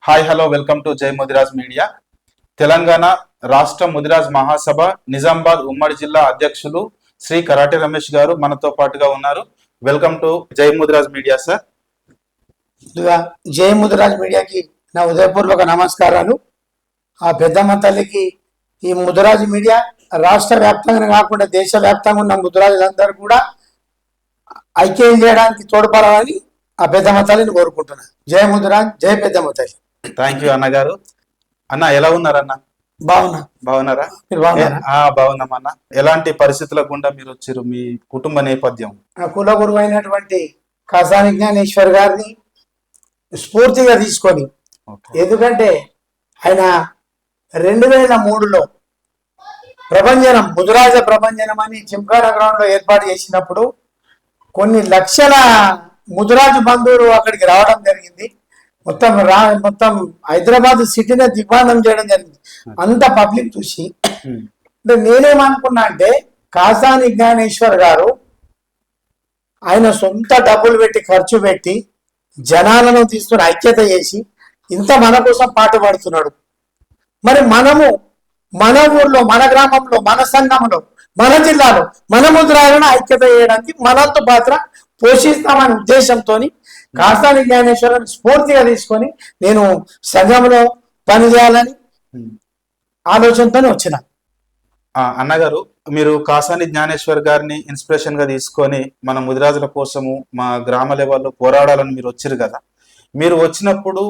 Hi hello welcome to జై Mudiraj media. Telangana రాష్ట్ర ముదిరాజ్ మహాసభ నిజామాబాద్ ఉమ్మడి జిల్లా అధ్యక్షులు శ్రీ కరాటే రమేష్ గారు మనతో పాటుగా ఉన్నారు. వెల్కమ్ టు జై ముదిరాజ్ మీడియా సార్. జై ముదిరాజ్ మీడియాకి నా ఉదయపూర్వక నమస్కారాలు. ఆ పెద్దమ్మ తల్లికి ఈ ముదిరాజ్ మీడియా రాష్ట్ర వ్యాప్తంగా కాకుండా దేశవ్యాప్తంగా ఉన్న ముదిరాజులందరూ కూడా ఐక్యం చేయడానికి తోడ్పడాలని ఆ పెద్దమ్మ తల్లిని కోరుకుంటున్నాను. జై ముదిరాజ్, జై పెద్దమ్మ తల్లి. థ్యాంక్ యూ అన్నగారు. అన్న ఎలా ఉన్నారన్న? బాగున్నారా? బాగున్నామన్న. ఎలాంటి పరిస్థితుల గుండా మీరు వచ్చారు? మీ కుటుంబ నేపథ్యం? నా కుల గురువు అయినటువంటి కాసాని జ్ఞానేశ్వర్ గారిని స్ఫూర్తిగా తీసుకొని, ఎందుకంటే ఆయన 2003లో ప్రభంజనం ముదిరాజ ప్రభంజనం అని జింకానా గ్రౌండ్ లో ఏర్పాటు చేసినప్పుడు కొన్ని లక్షల ముదిరాజు బంధువులు అక్కడికి రావడం జరిగింది. మొత్తం హైదరాబాద్ సిటీనే దిగ్బాండం చేయడం జరిగింది. అంత పబ్లిక్ చూసి అంటే నేనేమనుకున్నా అంటే కాసాని జ్ఞానేశ్వర్ గారు ఆయన సొంత డబ్బులు పెట్టి ఖర్చు పెట్టి జనాలను తీసుకుని ఐక్యత చేసి ఇంత మన కోసం పాటుపడుతున్నాడు. మరి మనము మన ఊర్లో, మన గ్రామంలో, మన సంఘంలో, మన జిల్లాలో మన ముద్రాలను ఐక్యత చేయడానికి మనంతో పాత్ర పోషిస్తామనే ఉద్దేశంతో కాసాని జ్ఞానేశ్వరాన్ని స్ఫూర్తిగా తీసుకొని నేను సంఘంలో పనిచేయాలని ఆలోచనతో వచ్చిన. అన్నగారు, మీరు కాసాని జ్ఞానేశ్వర్ గారిని ఇన్స్పిరేషన్ గా తీసుకొని మన ముదిరాజుల కోసము మా గ్రామ లెవెల్లో పోరాడాలని మీరు వచ్చారు కదా. మీరు వచ్చినప్పుడు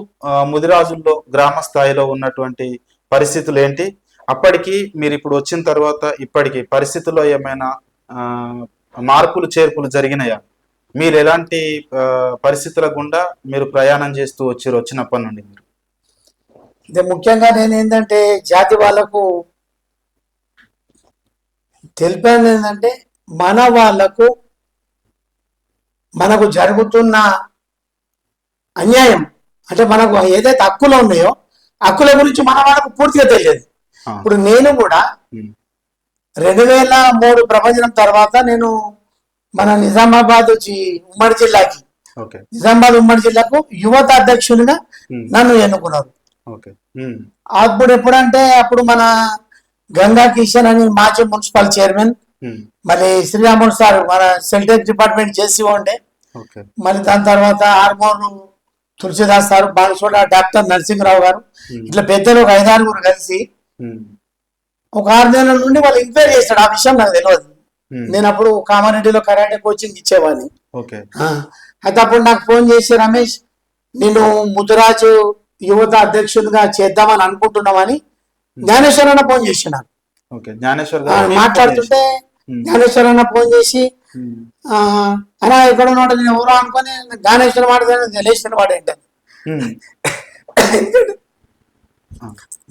ముదిరాజుల్లో గ్రామ స్థాయిలో ఉన్నటువంటి పరిస్థితులు ఏంటి? అప్పటికి మీరు ఇప్పుడు వచ్చిన తర్వాత ఇప్పటికి పరిస్థితుల్లో ఏమైనా మార్పులు చేర్పులు జరిగినాయా? మీరు ఎలాంటి పరిస్థితుల గుండా మీరు ప్రయాణం చేస్తూ వచ్చారు వచ్చినప్పటి నుండి? మీరు అంటే ముఖ్యంగా నేను ఏంటంటే జాతి వాళ్ళకు తెలిపాను ఏంటంటే మన వాళ్ళకు మనకు జరుగుతున్న అన్యాయం అంటే మనకు ఏదైతే హక్కులు ఉన్నాయో హక్కుల గురించి మన వాళ్ళకు పూర్తిగా తెలియదు. ఇప్పుడు నేను కూడా 2003 ప్రభంజనం తర్వాత నేను మన నిజామాబాద్ ఉమ్మడి జిల్లాకి నిజామాబాద్ ఉమ్మడి జిల్లాకు యువత అధ్యక్షునిగా నన్ను ఎన్నుకున్నారు. అప్పుడు ఎప్పుడంటే అప్పుడు మన గంగా కిషన్ అని మాజీ మున్సిపల్ చైర్మన్, మళ్ళీ శ్రీరాములు సార్ మన సెల్టెక్ డిపార్ట్మెంట్ చేసి ఉండే, మళ్ళీ దాని తర్వాత ఆర్మూరు తులసిదాస్ సార్, బాన్సోడ డాక్టర్ నరసింహరావు గారు, ఇట్లా పెద్దలు ఒక 5-6 కలిసి ఒక 6 నెలల నుండి వాళ్ళు ఎంక్వైరీ చేస్తాడు. ఆ విషయం నాకు తెలియదు. నేను అప్పుడు కామారెడ్డిలో కరాటే కోచింగ్ ఇచ్చేవాడిని. అయితే అప్పుడు నాకు ఫోన్ చేసి, రమేష్ నేను ముదిరాజు యువత అధ్యక్షుడిగా చేద్దామని అనుకుంటున్నామని జ్ఞానేశ్వర్ అన్న ఫోన్ చేసినాను. మాట్లాడుతుంటే జ్ఞానేశ్వర్ అన్న ఫోన్ చేసి, అలా ఎక్కడ ఉన్నాడు నేను ఎవరో అనుకుని జ్ఞానేశ్వర వాడతాను తెలిసిన వాడు ఏంటని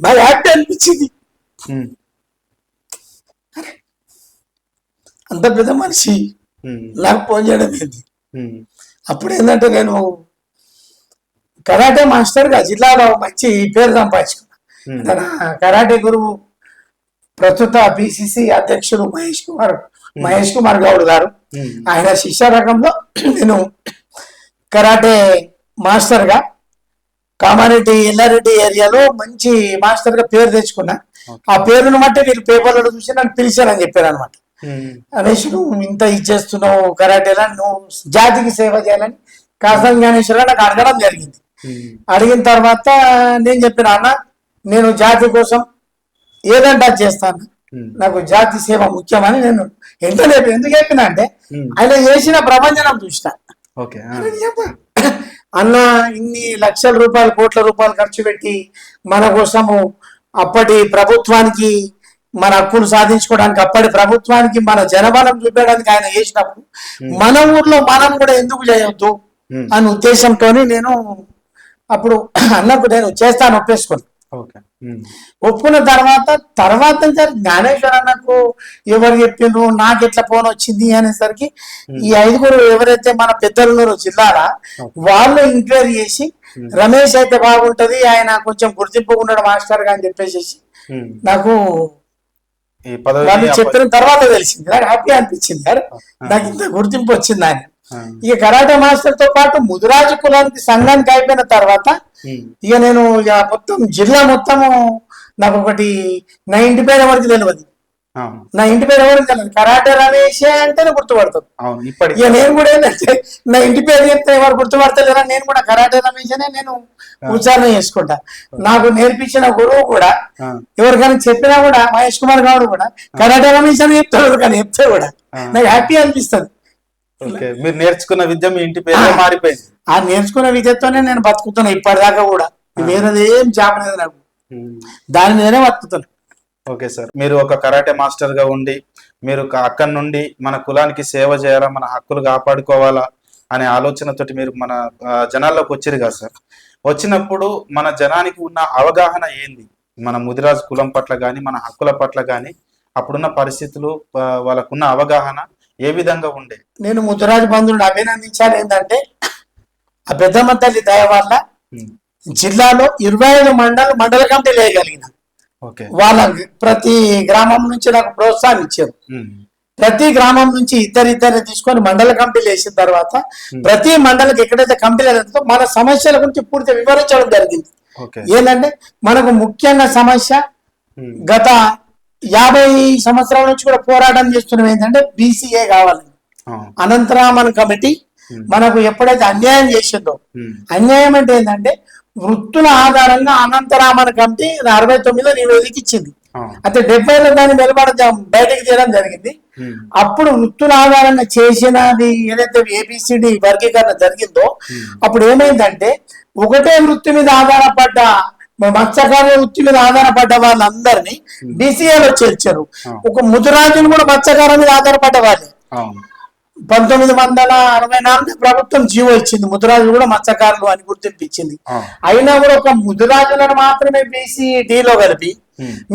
మరి హ్యాపీ అనిపించింది. అంత పెద్ద మనిషి నాకు ఫోన్ చేయడం ఏంటి. అప్పుడు ఏంటంటే నేను కరాటే మాస్టర్గా జిల్లాలో మంచి పేరు సంపాదించుకున్నా. తన కరాటే గురువు ప్రస్తుత పిసిసి అధ్యక్షుడు మహేష్ కుమార్ గౌడ్ గారు, ఆయన శిష్య రకంలో నేను కరాటే మాస్టర్గా కామారెడ్డి ఎల్లారెడ్డి ఏరియాలో మంచి మాస్టర్గా పేరు తెచ్చుకున్నా. ఆ పేరును బట్టి వీళ్ళు పేపర్లో చూసి నన్ను పిలిచారని చెప్పారు అనమాట. రమేష్ నువ్వు ఇంత ఇచ్చేస్తున్నావు కరాటేలా, నువ్వు జాతికి సేవ చేయాలని కాసాని జ్ఞానేశ్వర నాకు అడగడం జరిగింది. అడిగిన తర్వాత నేను చెప్పిన, అన్న నేను జాతి కోసం ఏదంటే అది చేస్తాను, నాకు జాతి సేవ ముఖ్యమని నేను వెంటనే ఎందుకు చెప్పినా అంటే ఆయన చేసిన ప్రభంజనం చూసిన. అన్న ఇన్ని లక్షల రూపాయలు, కోట్ల రూపాయలు ఖర్చు పెట్టి మన కోసము అప్పటి ప్రభుత్వానికి మన హక్కును సాధించుకోవడానికి, అప్పటి ప్రభుత్వానికి మన జనబలం చూపించడానికి ఆయన చేసినప్పుడు మన ఊర్లో మనం కూడా ఎందుకు చేయొద్దు అనే ఉద్దేశంతో నేను అప్పుడు అన్నకు నేను చేస్తాను ఒప్పేసుకుని. ఒప్పుకున్న తర్వాత జ్ఞానేశ్వర అన్నకు ఎవరు చెప్పిండ్రు, నాకు ఎట్లా ఫోన్ వచ్చింది అనేసరికి ఈ 5 ఎవరైతే మన పెద్దలు జిల్లాలో వాళ్ళు ఎంక్వైరీ చేసి రమేష్ అయితే బాగుంటది, ఆయన కొంచెం గుర్తింపు ఉన్నాడు మాస్టర్ గా అని చెప్పేసి నాకు వాళ్ళు చెప్పిన తర్వాత తెలిసింది. నాకు హ్యాపీ అనిపించింది, నాకు ఇంత గుర్తింపు వచ్చింది ఆయన. ఇక కరాటే మాస్టర్ తో పాటు ముదిరాజు కులానికి సంఘానికి అయిపోయిన తర్వాత ఇక నేను ఇక మొత్తం జిల్లా మొత్తము నాకు ఒకటి నా ఇంటి పేరు ఎవరికి తెలియదు, నా ఇంటి పేరు ఎవరికి తెలియదు. కరాటే రమేష్ అంటేనే గుర్తుపడతాను. ఇక నేను కూడా ఏంటంటే నా ఇంటి పేరు చెప్తే ఎవరు గుర్తుపడతలేరా, నేను కూడా కరాటే రమేష్ అనే నేను ఉచ్చారణ చేసుకుంటా. నాకు నేర్పించిన గురువు కూడా ఎవరికైనా చెప్పినా కూడా మహేష్ కుమార్ గౌడ్ కూడా కరాటే రమేష్ అని చెప్తాడు, కానీ చెప్తే కూడా నాకు హ్యాపీ అనిపిస్తుంది. మీరు నేర్చుకున్న విద్య మీ ఇంటి పేరు మారిపోయింది. ఆ నేర్చుకున్న విద్యతోనే నేను బతుకుతున్నా ఇప్పటిదాకా కూడా. వేరేది ఏం జాబ్ లేదు నాకు, దాని మీదనే బతుకుతాను. ఓకే సార్, మీరు ఒక కరాటే మాస్టర్ గా ఉండి మీరు అక్కడి నుండి మన కులానికి సేవ చేయాలా, మన హక్కులు కాపాడుకోవాలా అనే ఆలోచనతోటి మీరు మన జనాల్లోకి వచ్చారు కదా సార్. వచ్చినప్పుడు మన జనానికి ఉన్న అవగాహన ఏంది, మన ముదిరాజు కులం పట్ల కానీ మన హక్కుల పట్ల కానీ అప్పుడున్న పరిస్థితులు వాళ్ళకున్న అవగాహన ఏ విధంగా ఉండే? నేను ముదిరాజు బంధువులను అభినందించాలి. ఏంటంటే ఆ పెద్దమ్మ తల్లి దయ వల్ల జిల్లాలో 25 మండల కమిటీలు వేయగలిగిన. వాళ్ళ ప్రతి గ్రామం నుంచి నాకు ప్రోత్సాహం ఇచ్చారు. ప్రతి గ్రామం నుంచి ఇద్దరిద్దరిని తీసుకొని మండల కమిటీలు వేసిన తర్వాత ప్రతి మండలికి ఎక్కడైతే కమిటీలు వెళ్తుందో మన సమస్యల గురించి పూర్తి వివరించడం జరిగింది. ఏంటంటే మనకు ముఖ్యంగా సమస్య గత 50 సంవత్సరాల నుంచి కూడా పోరాటం చేస్తున్నాం ఏంటంటే BCA కావాలి. అనంతరామన్ కమిటీ మనకు ఎప్పుడైతే అన్యాయం చేసిందో, అన్యాయం అంటే ఏంటంటే వృత్తుల ఆధారంగా అనంతరామన్ కమిటీ 69లో నివేదిక ఇచ్చింది. అయితే 70లో దాన్ని నిలబడడం బయటకు తీయడం జరిగింది. అప్పుడు వృత్తుల ఆధారంగా చేసినది ఏదైతే ABCD వర్గీకరణ జరిగిందో అప్పుడు ఏమైందంటే ఒకటే వృత్తి మీద ఆధారపడ్డ మత్స్యకారుల వృత్తి మీద ఆధారపడ్డ వాళ్ళందరినీ BCAలో చేర్చారు. ఒక ముదిరాజులు కూడా మత్స్యకారుల మీద ఆధారపడ్డ వాళ్ళే. 1964 ప్రభుత్వం జీవో ఇచ్చింది, ముదిరాజులు కూడా మత్స్యకారులు అని గుర్తింపించింది. అయినా కూడా ఒక ముదిరాజులను మాత్రమే BCDలో కలిపి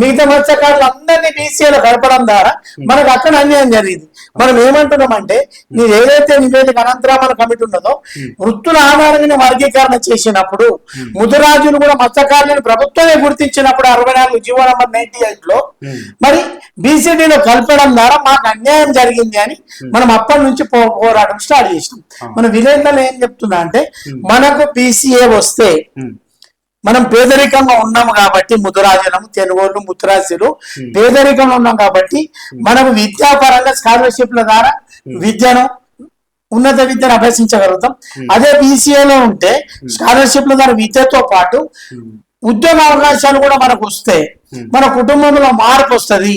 మిగతా మత్స్యకారులు అందరినీ BCAలో కలపడం ద్వారా మనకు అక్కడ అన్యాయం జరిగింది. మనం ఏమంటున్నామంటే మీరు ఏదైతే నివేదిక అనంతరామన్ కమిటీ ఉన్నదో వృత్తుల ఆధారంగా వర్గీకరణ చేసినప్పుడు ముదిరాజులు కూడా మత్స్యకారులను ప్రభుత్వమే గుర్తించినప్పుడు 64 జీవో నంబర్ 98లో మరి BCDలో కలపడం ద్వారా మాకు అన్యాయం జరిగింది అని మనం అప్పటి నుంచి పోరాటం స్టార్ట్ చేసినాం. మన విలేజ్లలో ఏం చెప్తున్నా అంటే మనకు BCA వస్తే మనం పేదరికంగా ఉన్నాము కాబట్టి ముదిరాజులము తెలుగోళ్ళు ముదిరాజులు పేదరికంలో ఉన్నాం కాబట్టి మనకు విద్యాపరంగా స్కాలర్షిప్ల ద్వారా విద్యను ఉన్నత విద్యను అభ్యసించగలుగుతాం. అదే BCAలో ఉంటే స్కాలర్షిప్ల ద్వారా విద్యతో పాటు ఉద్యోగ అవకాశాలు కూడా మనకు వస్తే మన కుటుంబంలో మార్పు వస్తుంది.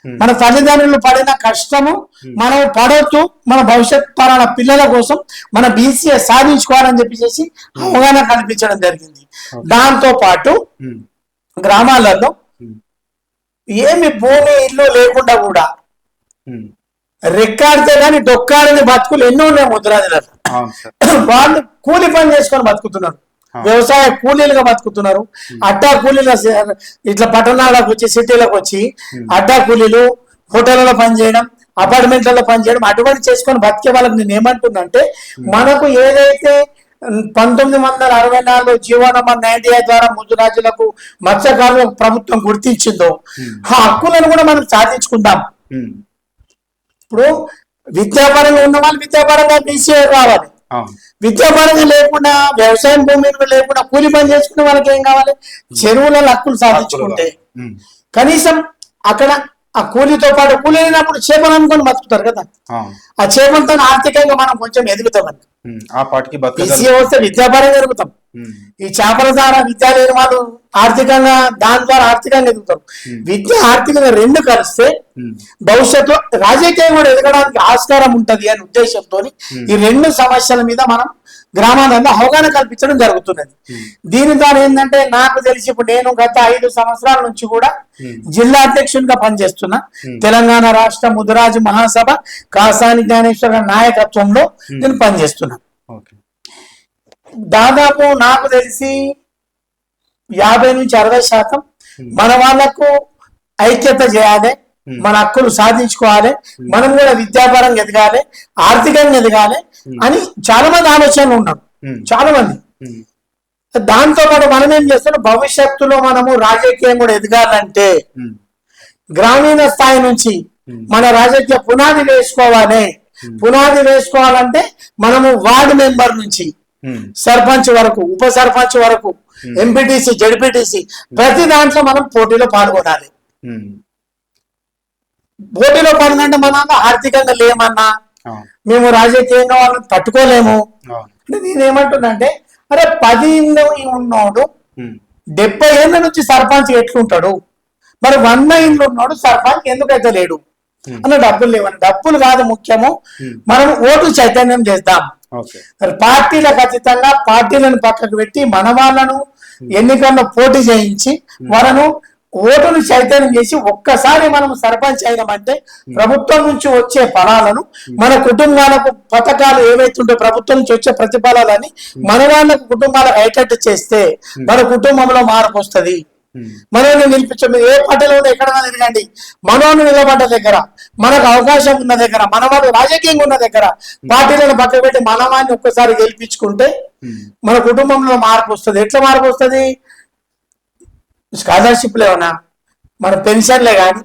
మన తల్లిదండ్రులు పడిన కష్టము మనం పడొద్దు, మన భవిష్యత్ తరాల పిల్లల కోసం మన BCA సాధించుకోవాలని చెప్పేసి అవగాహన కల్పించడం జరిగింది. దాంతో పాటు గ్రామాలలో ఏమి భూమి ఇల్లు లేకుండా కూడా రెక్కాడితే కానీ డొక్కాడని బతుకులు ఎన్నో ఉన్నాయి ముద్రాజులలో. వాళ్ళు కూలి పని చేసుకొని బతుకుతున్నారు, వ్యవసాయ కూలీలుగా బతుకుతున్నారు. అడ్డా కూలీలు ఇట్లా పట్టణాలకు వచ్చి సిటీలకు వచ్చి అడ్డా కూలీలు హోటళ్లలో పనిచేయడం, అపార్ట్మెంట్లలో పనిచేయడం అటువంటి చేసుకొని బతికే వాళ్ళకి నేను ఏమంటున్నా అంటే మనకు ఏదైతే 1964 జీవో నంబర్ 98 ద్వారా ముదిరాజులకు మత్స్యకారులకు ప్రభుత్వం గుర్తించిందో ఆ హక్కులను కూడా మనం సాధించుకుందాం. ఇప్పుడు విద్యాపరంగా ఉన్న వాళ్ళు విద్యాపరంగా BCA కావాలి, విద్యాపరంగా లేకుండా వ్యవసాయం భూమి లేకుండా కూలి పని చేసుకునే వాళ్ళకి ఏం కావాలి, చెరువుల హక్కులు సాధించుకుంటే కనీసం అక్కడ ఆ కూలీతో పాటు కూలి అయినప్పుడు చేపలు అనుకొని బతుకుతారు కదా, ఆ చేపలతో ఆర్థికంగా మనం కొంచెం ఎదుగుతామని BCA వస్తే విద్యాపరంగా ఎదుగుతాం. ఈ చేపల ద్వారా విద్య లేని వాళ్ళు ఆర్థికంగా దాని ద్వారా ఆర్థికంగా ఎదుగుతారు. విద్య ఆర్థికంగా రెండు కలిస్తే భవిష్యత్తులో రాజకీయం కూడా ఎదగడానికి ఆస్కారం ఉంటది అనే ఉద్దేశంతో ఈ రెండు సమస్యల మీద మనం గ్రామాలలో అవగాహన కల్పించడం జరుగుతున్నది. దీని ద్వారా ఏంటంటే నాకు తెలిసి ఇప్పుడు నేను గత 5 సంవత్సరాల నుంచి కూడా జిల్లా అధ్యక్షునిగా పనిచేస్తున్నా. తెలంగాణ రాష్ట్ర ముదిరాజు మహాసభ కాసాని జ్ఞానేశ్వర నాయకత్వంలో నేను పనిచేస్తున్నా. దాదాపు నాకు తెలిసి 50 నుంచి 60% మన వాళ్ళకు ఐక్యత చేయాలి, మన హక్కులు సాధించుకోవాలి, మనం కూడా విద్యాపరంగా ఎదగాలి, ఆర్థికంగా ఎదగాలి అని చాలా మంది ఆలోచనలు ఉన్నారు, చాలా మంది. దాంతో పాటు మనం ఏం చేస్తున్నాం, భవిష్యత్తులో మనము రాజకీయం కూడా ఎదగాలంటే గ్రామీణ స్థాయి నుంచి మన రాజకీయ పునాది వేసుకోవాలి. పునాది వేసుకోవాలంటే మనము వార్డు మెంబర్ నుంచి సర్పంచ్ వరకు, ఉప సర్పంచ్ వరకు, ఎంపీటీసీ, జడ్పీటీసీ, ప్రతి దాంట్లో మనం పోటీలో పాల్గొనాలి. పోటీలో పాల్గొనంటే మనం ఆర్థికంగా లేమన్నా, మేము రాజకీయంగా వాళ్ళని తట్టుకోలేము అంటే నేనేమంటున్నా అంటే, అరే 10 ఇళ్ళు ఉన్నోడు 70 ఏళ్ళ నుంచి సర్పంచ్ ఎట్లుంటాడు, మరి 100 ఇళ్ళు ఉన్నాడు సర్పంచ్ ఎందుకైతే లేడు అన్న. డబ్బులు లేవని, డబ్బులు కాదు ముఖ్యము, మనం ఓటు చైతన్యం చేద్దాం. పార్టీలకు అతీతంగా పార్టీలను పక్కకు పెట్టి మన వాళ్ళను ఎన్నికల్లో పోటీ చేయించి వాళ్ళను ఓటును చైతన్యం చేసి ఒక్కసారి మనం సర్పంచ్ అయినామంటే ప్రభుత్వం నుంచి వచ్చే ఫలాలను మన కుటుంబాలకు పథకాలు ఏవైతుంటే ప్రభుత్వం నుంచి వచ్చే ప్రతిఫలాలని మన వాళ్ళకు కుటుంబాలకు అయ్యేటట్టు చేస్తే మన కుటుంబంలో మార్పు వస్తుంది. మనల్ని నిలిపించండి. ఏ పార్టీలో ఎక్కడైనా తిరగండి, మనోని నిలబడ్డ దగ్గర, మనకు అవకాశం ఉన్న దగ్గర, మన వాళ్ళు రాజకీయంగా ఉన్న దగ్గర పార్టీలను పక్కన పెట్టి మనవాన్ని ఒక్కసారి గెలిపించుకుంటే మన కుటుంబంలో మార్పు వస్తుంది. ఎట్లా మార్పు వస్తుంది? స్కాలర్షిప్లు ఏమన్నా, మన పెన్షన్లే కానీ,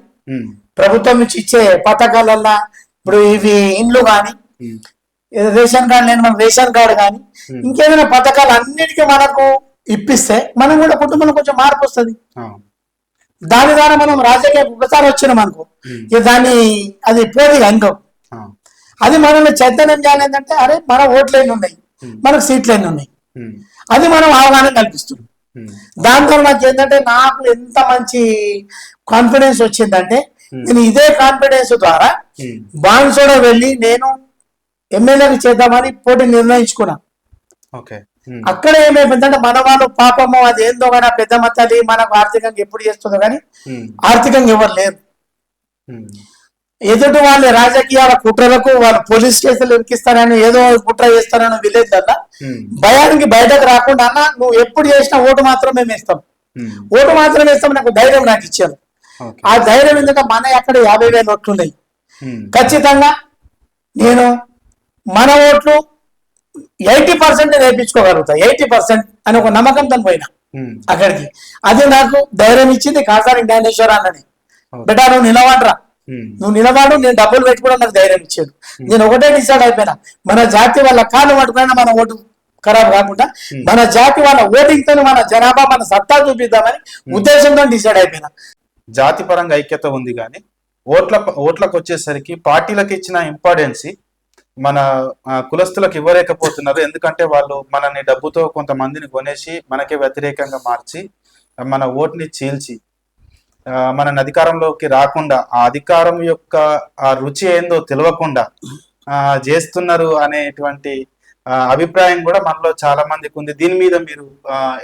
ప్రభుత్వం నుంచి ఇచ్చే పథకాలల్లా ఇప్పుడు ఇవి ఇండ్లు కానీ, రేషన్ కార్డు లేని మన రేషన్ కార్డు కానీ, ఇంకేదైనా పథకాలు అన్నిటికీ మనకు ఇప్పిస్తే మనం కూడా కుటుంబంలో కొంచెం మార్పు వస్తుంది. దాని ద్వారా మనం రాజకీయ ఒకసారి వచ్చినాం అనుకో, దాన్ని అది పోటీ అనుకో, అది మనల్ని చైతన్యం చేయాలంటే అరే మన ఓట్లు ఎన్ని ఉన్నాయి, మనకు సీట్లు ఎన్ని ఉన్నాయి, అది మనం అవగాహన కల్పిస్తున్నాం. దాంతో నాకు ఏంటంటే నాకు ఎంత మంచి కాన్ఫిడెన్స్ వచ్చిందంటే నేను ఇదే కాన్ఫిడెన్స్ ద్వారా బాన్సోడ వెళ్ళి నేను ఎమ్మెల్యేకి చేద్దామని పోటీ నిర్ణయించుకున్నా. అక్కడ ఏమైపోయిందంటే మన వాళ్ళు పాపము అది ఏందో కానీ పెద్ద మతాలి మనకు ఆర్థికంగా ఎప్పుడు చేస్తుందో కానీ ఆర్థికంగా ఎవరు లేరు. ఎదుటి వాళ్ళ రాజకీయాల కుట్రలకు వాళ్ళు పోలీస్ స్టేషన్లు ఎక్కిస్తారని ఏదో కుట్ర చేస్తారని విలేజ్ అలా భయానికి బయటకు రాకుండా అన్న నువ్వు ఎప్పుడు చేసినా ఓటు మాత్రం మేము వేస్తాం, ఓటు మాత్రం వేస్తాం నాకు ధైర్యం నాకు ఇచ్చాను. ఆ ధైర్యం ఎందుకంటే మన ఎక్కడ 50,000 ఓట్లు ఉన్నాయి, ఖచ్చితంగా నేను మన ఓట్లు 80% వేయించుకోగలుగుతా, 80% అని ఒక నమ్మకంతో పోయినా అక్కడికి. అది నాకు ధైర్యం ఇచ్చింది కాసాని జ్ఞానేశ్వర అన్నది. బెటా నువ్వు నిలబడరా, నువ్వు నిలబడు, నేను డబ్బులు పెట్టుకోవడం నాకు ధైర్యం ఇచ్చాడు. నేను ఒకటే డిసైడ్ అయిపోయినా, మన జాతి వాళ్ళ కాళ్ళు పట్టుకున్నా మన ఓటు ఖరాబ్ కాకుండా మన జాతి వాళ్ళ ఓటింగ్ తో మన జనాభా మన సత్తా చూపిద్దామని ఉద్దేశంతో డిసైడ్ అయిపోయినా. జాతి పరంగా ఐక్యత ఉంది కానీ ఓట్లకు వచ్చేసరికి పార్టీలకు ఇచ్చిన ఇంపార్టెన్స్ మన కులస్తులకు ఇవ్వలేకపోతున్నారు. ఎందుకంటే వాళ్ళు మనల్ని డబ్బుతో కొంతమందిని కొనేసి మనకే వ్యతిరేకంగా మార్చి మన ఓటుని చీల్చి మనని అధికారంలోకి రాకుండా ఆ అధికారం యొక్క ఆ రుచి ఏందో తెలియకుండా చేస్తున్నారు అనేటువంటి అభిప్రాయం కూడా మనలో చాలా మందికి ఉంది. దీని మీద మీరు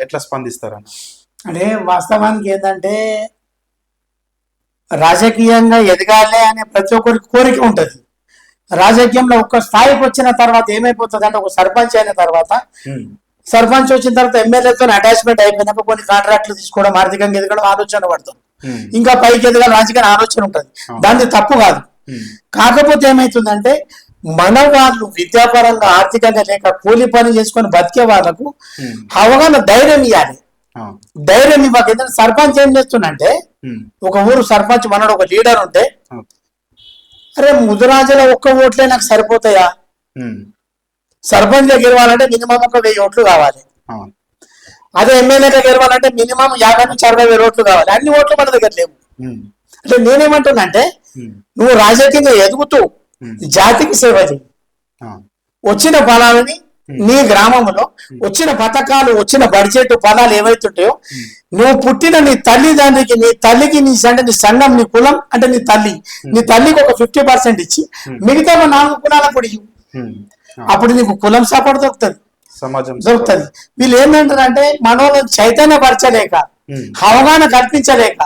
ఎట్లా స్పందిస్తారన్న? అంటే వాస్తవానికి ఏంటంటే రాజకీయంగా ఎదగాలి అనే ప్రతి ఒక్కరికి కోరిక ఉంటుంది. రాజకీయంలో ఒక్క స్థాయికి వచ్చిన తర్వాత ఏమైపోతుంది అంటే ఒక సర్పంచ్ అయిన తర్వాత, సర్పంచ్ వచ్చిన తర్వాత ఎమ్మెల్యేతో అటాచ్మెంట్ అయిపోయినాక కొన్ని కాంట్రాక్ట్లు తీసుకోవడం, ఆర్థికంగా ఎదగడం ఆలోచన పడతాం. ఇంకా పైకి ఎదగాలి రాజకీయ ఆలోచన ఉంటుంది, దాన్ని తప్పు కాదు. కాకపోతే ఏమైతుందంటే మన వాళ్ళు విద్యాపరంగా ఆర్థికంగా లేక కూలి పని చేసుకొని బతికే వాళ్ళకు అవగాహన ధైర్యం ఇవ్వాలి. ధైర్యం ఇవ్వక ఎందుకంటే సర్పంచ్ ఏం చేస్తుందంటే ఒక ఊరు సర్పంచ్ మనడు ఒక లీడర్ ఉంటే అరే ముదురాజుల ఒక్క ఓట్లే నాకు సరిపోతాయా, సర్పంచ్ గా గెలవాలంటే మినిమం ఒక 1000 ఓట్లు కావాలి, అదే ఎమ్మెల్యేగా గెలవాలంటే మినిమం 50 నుంచి 60,000 ఓట్లు కావాలి. అన్ని ఓట్లు మన దగ్గర లేవు. అంటే నేనేమంటున్నా అంటే నువ్వు రాజకీయంగా ఎదుగుతూ జాతికి సేవ చేయి, వచ్చిన ఫలాలని నీ గ్రామంలో వచ్చిన పథకాలు వచ్చిన బడ్జెట్ ఫలాలు ఏవైతుంటాయో నువ్వు పుట్టిన నీ తల్లిదండ్రికి నీ తల్లికి నీ సంఘం నీ కులం అంటే నీ తల్లికి ఒక 50% ఇచ్చి మిగతా 4 కులాలకు కూడా ఇవ్వు. అప్పుడు నీకు కులం సపోర్ట్ దొరుకుతుంది, సమాజం దొరుకుతుంది. వీళ్ళు ఏంటంటారంటే మనోళ్ళని చైతన్యపరచలేక అవగాహన కల్పించలేక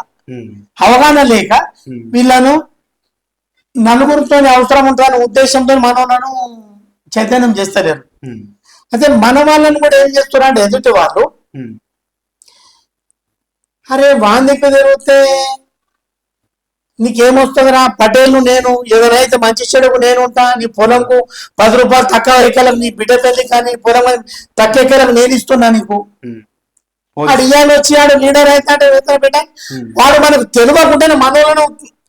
అవగాహన లేక వీళ్ళను నలుగురితో అవసరం ఉంటుందనే ఉద్దేశంతో మనోళ్ళను చైతన్యం చేస్తలేరు. అయితే మన వాళ్ళని కూడా ఏం చేస్తున్నారంటే ఎదుటి వాళ్ళు అరే వాందికి తిరిగితే నీకేమొస్తుందిరా పటేల్ నేను ఎవరైతే మంచి చెడుకు నేను ఉంటా, నీ పొలంకు 10 రూపాయలు తక్కువ ఎకరం నీ బిడ్డ తల్లి కానీ పొలం తక్కువ ఎకరం నేను ఇస్తున్నా నీకు. వాడు ఇవాళ వచ్చి ఆడు లీడర్ అయితే బిడ్డ వాడు మనకు తెలియకుండానే మనోళ్ళను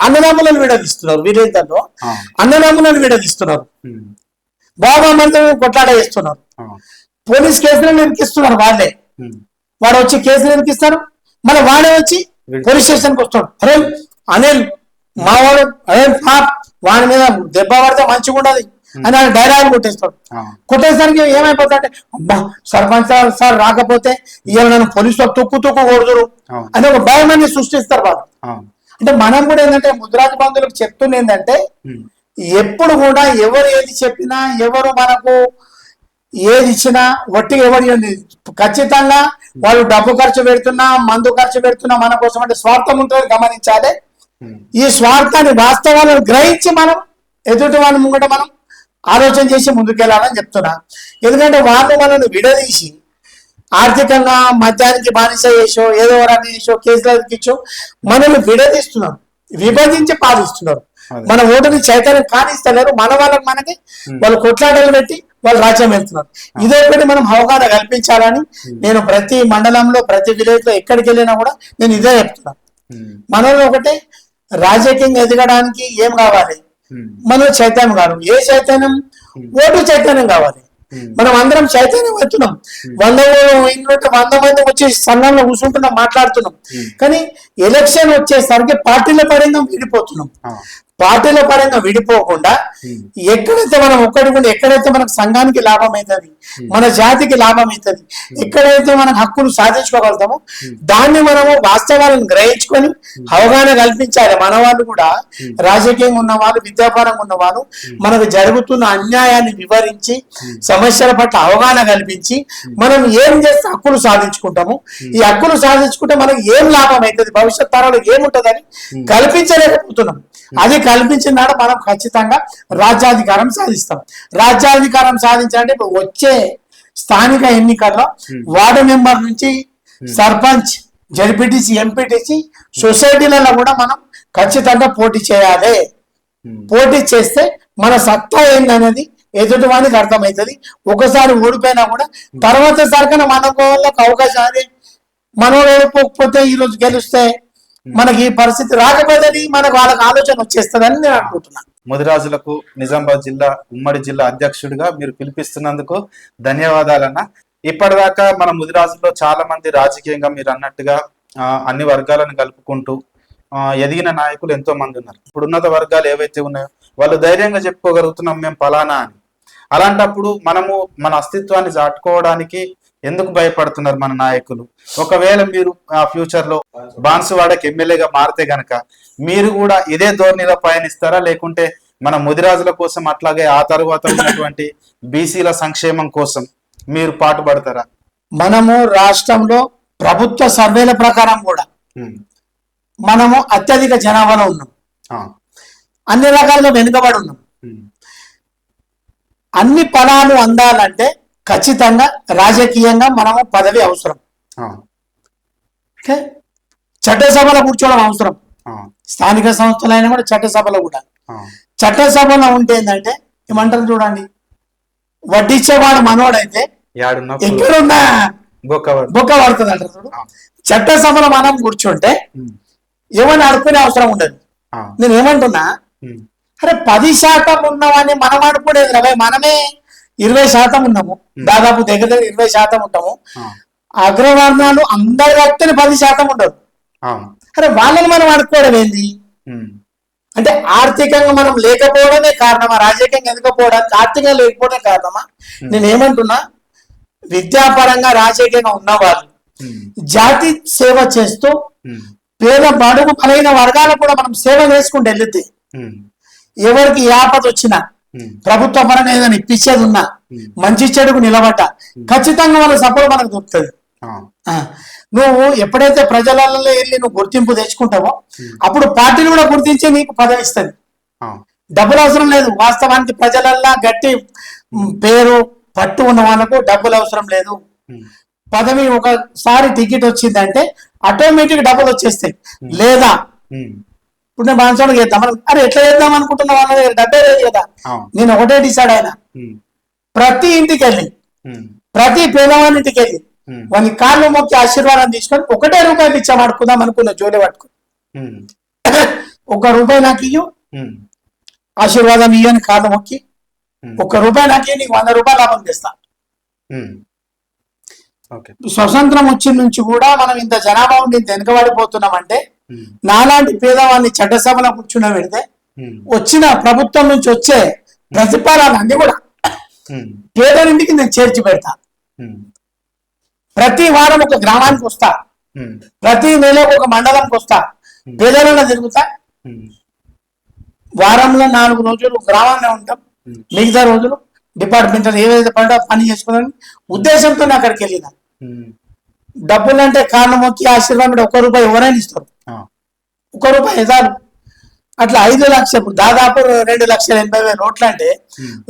అన్నదమ్ములను విడదీస్తున్నారు. వీరేంతలో అన్నదమ్ములను విడదీస్తున్నారు, బాబా మంది కొట్లాట చేస్తున్నారు. పోలీస్ కేసులను ఇరికిస్తున్నారు వాళ్ళే. వాడు వచ్చి కేసులు ఇరికిస్తారు, మళ్ళీ వాడే వచ్చి పోలీస్ స్టేషన్కి వస్తాడు. అరే అనిల్ మావాడు, అరే వాడి మీద దెబ్బ పడితే మంచిగా ఉండదు అని ఆయన డైలాగ్ కొట్టేస్తాడు. కొట్టేసరికి ఏమైపోతాడంటే అబ్బా సర్పంచ్ సార్ రాకపోతే ఇవాళ నన్ను పోలీసులో తొక్కు కొడుతురు అని ఒక భయాన్ని సృష్టిస్తారు వాళ్ళు. అంటే మనం కూడా ఏంటంటే ముదిరాజు బంధువులకు చెప్తుంది ఏంటంటే ఎప్పుడు కూడా ఎవరు ఏది చెప్పినా, ఎవరు మనకు ఏది ఇచ్చినా వట్టి ఎవరు ఖచ్చితంగా వాళ్ళు డబ్బు ఖర్చు పెడుతున్నా, మందు ఖర్చు పెడుతున్నా మన కోసం అంటే స్వార్థం ఉంటుంది గమనించాలి. ఈ స్వార్థాన్ని వాస్తవాలను గ్రహించి మనం ఎదుటి వాళ్ళ ముంగట మనం ఆలోచన చేసి ముందుకెళ్ళాలని చెప్తున్నా. ఎందుకంటే వాళ్ళు మనల్ని విడదీసి ఆర్థికంగా మద్యానికి బానిస చేసో ఏదో రకం చేసో కేసులు ఎదికిచ్చో మనల్ని విడదీస్తున్నారు, విభజించి పాలిస్తున్నారు. మన ఓటుని చైతన్యం కానిస్తలేరు. మన వాళ్ళకి మనకి వాళ్ళు కొట్లాటలు పెట్టి వాళ్ళు రాజ్యం వెళ్తున్నారు. ఇదొకటి మనం అవగాహన కల్పించాలని నేను ప్రతి మండలంలో ప్రతి విలేజ్ లో ఎక్కడికి వెళ్ళినా కూడా నేను ఇదే చెప్తున్నాను. మనలో ఒకటే రాజకీయంగా ఎదగడానికి ఏం కావాలి, మనలో చైతన్యం కావాలి. ఏ చైతన్యం? ఓటు చైతన్యం కావాలి. మనం అందరం చైతన్యం అవుతున్నాం. 100 మంది వచ్చి సంఘంలో కూర్చుంటున్నాం, మాట్లాడుతున్నాం. కానీ ఎలక్షన్ వచ్చేసరికి పార్టీల పరంగా విడిపోతున్నాం. పార్టీల పరంగా విడిపోకుండా ఎక్కడైతే మనం ఒక్కడి కూడా ఎక్కడైతే మనకు సంఘానికి లాభం అవుతుంది, మన జాతికి లాభం అవుతుంది, ఎక్కడైతే మనం హక్కులు సాధించుకోగలుగుతామో దాన్ని మనము వాస్తవాలను గ్రహించుకొని అవగాహన కల్పించాలి. మన వాళ్ళు కూడా రాజకీయంగా ఉన్న వాళ్ళు, విద్యాపరంగా ఉన్న వాళ్ళు మనకు జరుగుతున్న అన్యాయాన్ని వివరించి సమస్యల పట్ల అవగాహన కల్పించి మనం ఏం చేస్తే హక్కులు సాధించుకుంటాము, ఈ హక్కులు సాధించుకుంటే మనకి ఏం లాభం అవుతుంది, భవిష్యత్ తరాలు ఏముంటుందని కల్పించలేకపోతున్నాం. అది కల్పించిన నాడు మనం ఖచ్చితంగా రాజ్యాధికారం సాధిస్తాం. రాజ్యాధికారం సాధించాలంటే ఇప్పుడు వచ్చే స్థానిక ఎన్నికల్లో వార్డు మెంబర్ నుంచి సర్పంచ్, జడ్పీటీసీ, ఎంపీటీసీ, సొసైటీలలో కూడా మనం ఖచ్చితంగా పోటీ చేయాలి. పోటీ చేస్తే మన సత్తా ఏందనేది ఎదుటి వానికి అర్థమవుతుంది. ఒకసారి ఓడిపోయినా కూడా తర్వాత సరికన మన వాళ్ళకి అవకాశం అది మనోడు ఓడిపోకపోతే ఈరోజు గెలిస్తే మనకి ఈ పరిస్థితి రాకపోతే మనకు వాళ్ళకి ఆలోచన వచ్చేస్తుందని నేను అనుకుంటున్నాను. ముదిరాజులకు నిజామాబాద్ జిల్లా ఉమ్మడి జిల్లా అధ్యక్షుడిగా మీరు పిలిపిస్తున్నందుకు ధన్యవాదాలన్న. ఇప్పటిదాకా మన ముదిరాజుల్లో చాలా మంది రాజకీయంగా మీరు అన్నట్టుగా అన్ని వర్గాలను కలుపుకుంటూ ఎదిగిన నాయకులు ఎంతో మంది ఉన్నారు. ఇప్పుడు ఉన్నత వర్గాలు ఏవైతే ఉన్నాయో వాళ్ళు ధైర్యంగా చెప్పుకోగలుగుతున్నాం మేము ఫలానా అని. అలాంటప్పుడు మనము మన అస్తిత్వాన్ని చాటుకోవడానికి ఎందుకు భయపడుతున్నారు మన నాయకులు? ఒకవేళ మీరు ఆ ఫ్యూచర్ లో బాన్సువాడకి ఎమ్మెల్యేగా మారితే గనక మీరు కూడా ఇదే ధోరణిలో పయనిస్తారా, లేకుంటే మన ముదిరాజుల కోసం అట్లాగే ఆ తరువాత ఉన్నటువంటి బీసీల సంక్షేమం కోసం మీరు పాటుపడతారా? మనము రాష్ట్రంలో ప్రభుత్వ సర్వేల ప్రకారం కూడా మనము అత్యధిక జనాభాలో ఉన్నాం, అన్ని రకాలుగా వెనుకబడి ఉన్నాం. అన్ని ఫలాలు అందాలంటే ఖచ్చితంగా రాజకీయంగా మనము పదవి అవసరం, చట్టసభలో కూర్చోవడం అవసరం. స్థానిక సంస్థలైనా కూడా చట్టసభలో కూడా. చట్టసభలో ఉంటే ఏంటంటే ఏమంటారు చూడండి, వడ్డిచ్చేవాడు మనోడైతే ఎక్కడున్నా బొక్క పడుతుంది అంటారు చూడు. చట్టసభలో మనం కూర్చుంటే ఏమని ఆడుకునే అవసరం ఉండదు. నేను ఏమంటున్నా, అరే 10% ఉన్నామని మనం ఆడుకునేది రవై, మనమే 20% ఉన్నాము, దాదాపు దగ్గర 20% ఉంటాము. అగ్రవర్ణాలు అందరి వ్యక్తిని 10% ఉండదు. అరే వాళ్ళని మనం ఆడుకోవడం ఏంది అంటే ఆర్థికంగా మనం లేకపోవడమే కారణమా? రాజకీయంగా ఎదగకపోవడానికి ఆర్థికంగా లేకపోవడమే కారణమా? నేను ఏమంటున్నా, విద్యాపరంగా రాజకీయంగా ఉన్నవాళ్ళు జాతి సేవ చేస్తూ పేద బడుగు బలైన వర్గాలకు కూడా మనం సేవ చేసుకుంటూ వెళ్తే ఎవరికి ఏ ఆపద వచ్చినా ప్రభుత్వ పరంగా ఏదైనా ఇప్పించేది ఉన్నా మంచి చెడుకు నిలబడ్డా ఖచ్చితంగా వాళ్ళ సపోర్ట్ మనకు దొరుకుతుంది. నువ్వు ఎప్పుడైతే ప్రజలలో వెళ్ళి నువ్వు గుర్తింపు తెచ్చుకుంటావో అప్పుడు పార్టీలు కూడా గుర్తించి నీకు పదవి ఇస్తుంది. డబ్బులు అవసరం లేదు. వాస్తవానికి ప్రజలల్లా గట్టి పేరు పట్టు ఉన్న వాళ్ళకు డబ్బులు అవసరం లేదు. పదవి ఒకసారి టికెట్ వచ్చిందంటే ఆటోమేటిక్ డబ్బులు వచ్చేస్తాయి. లేదా ఇప్పుడు నేను బాన్సోడికి చేద్దాం, అరే ఎట్లా చేద్దాం అనుకుంటున్నా, వాళ్ళ దగ్గర డబ్బే లేదు కదా. నేను ఒకటే డిసైడ్ అయినా, ప్రతి ఇంటికి వెళ్ళి ప్రతి పేదవాని ఇంటికి వెళ్ళి వాళ్ళ కాళ్ళు మొక్కి ఆశీర్వాదం తీసుకొని ₹1 ఇచ్చామనుకుందాం అనుకున్నా. జోలి పట్టుకుని ₹1 నాకు ఇయ్యు, ఆశీర్వాదం ఇయ్యని కాళ్ళు మొక్కి ₹1 నాకు నీకు ₹100 లాభం తెస్తా. ఓకే. స్వతంత్రం వచ్చిన నుంచి కూడా మనం ఇంత జనాభా ఉండి ఇంత వెనుకబడిపోతున్నామంటే నాలాంటి పేదవాడిని చట్టసభలో కూర్చున్న పెడితే వచ్చిన ప్రభుత్వం నుంచి వచ్చే ప్రతిఫలాలు అన్ని కూడా పేదరింటికి నేను చేర్చి పెడతా. ప్రతి వారం ఒక గ్రామానికి వస్తా, ప్రతి నెల ఒక మండలంకి వస్తా, పేదలలో తిరుగుతా. వారంలో 4 రోజులు గ్రామంలో ఉంటాం, మిగతా రోజులు డిపార్ట్మెంట్ ఏదైతే పని చేసుకోవాలని ఉద్దేశంతో అక్కడికి వెళ్ళిన. డబ్బులు అంటే కారణం మొక్కి ఆశీర్వాదం ₹1 ఎవరైనా ఇస్తారు, ₹1 చాలు. అట్లా 5 లక్షలు దాదాపు 2,80,000 ఓట్లు అంటే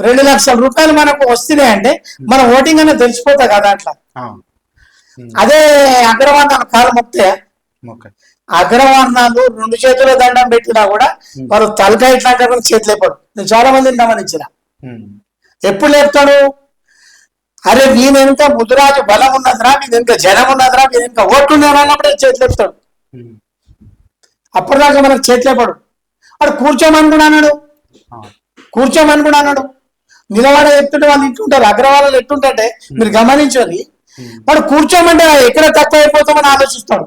2 లక్షల రూపాయలు మనకు వస్తున్నాయి అంటే మన ఓటింగ్ అనేది తెలిసిపోతా కదా. అట్లా అదే అగ్రవర్ణాలు కాలు మొక్తే అగ్రవర్ణాలు 2 చేతుల దండం పెట్టినా కూడా వారు తలకాయ ఇట్లాంటి చేతులు లేపాడు. నేను చాలా మందిని గమనించిన. ఎప్పుడు లేపుతాడు? అరే వీని వెనుక ముదురాజు బలం ఉన్నదిరా, వీని వెనుక జనం ఉన్నదిరా, వీని వెనుక ఓట్లు ఉన్నారా అన్నప్పుడే చేతులు లేపుతాడు. అప్పటిదాకా మనకు చేతులు లేపాడు. వాడు కూర్చోమని కూడా అన్నాడు, కూర్చోమని కూడా అన్నాడు. నిలబడ ఎత్తుంటే వాళ్ళు ఇంటుంటారు, అగ్రవాళ్ళు ఎట్టుంటే మీరు గమనించాలి. వాడు కూర్చోమంటే ఎక్కడ తక్కువ అయిపోతామని ఆలోచిస్తాడు.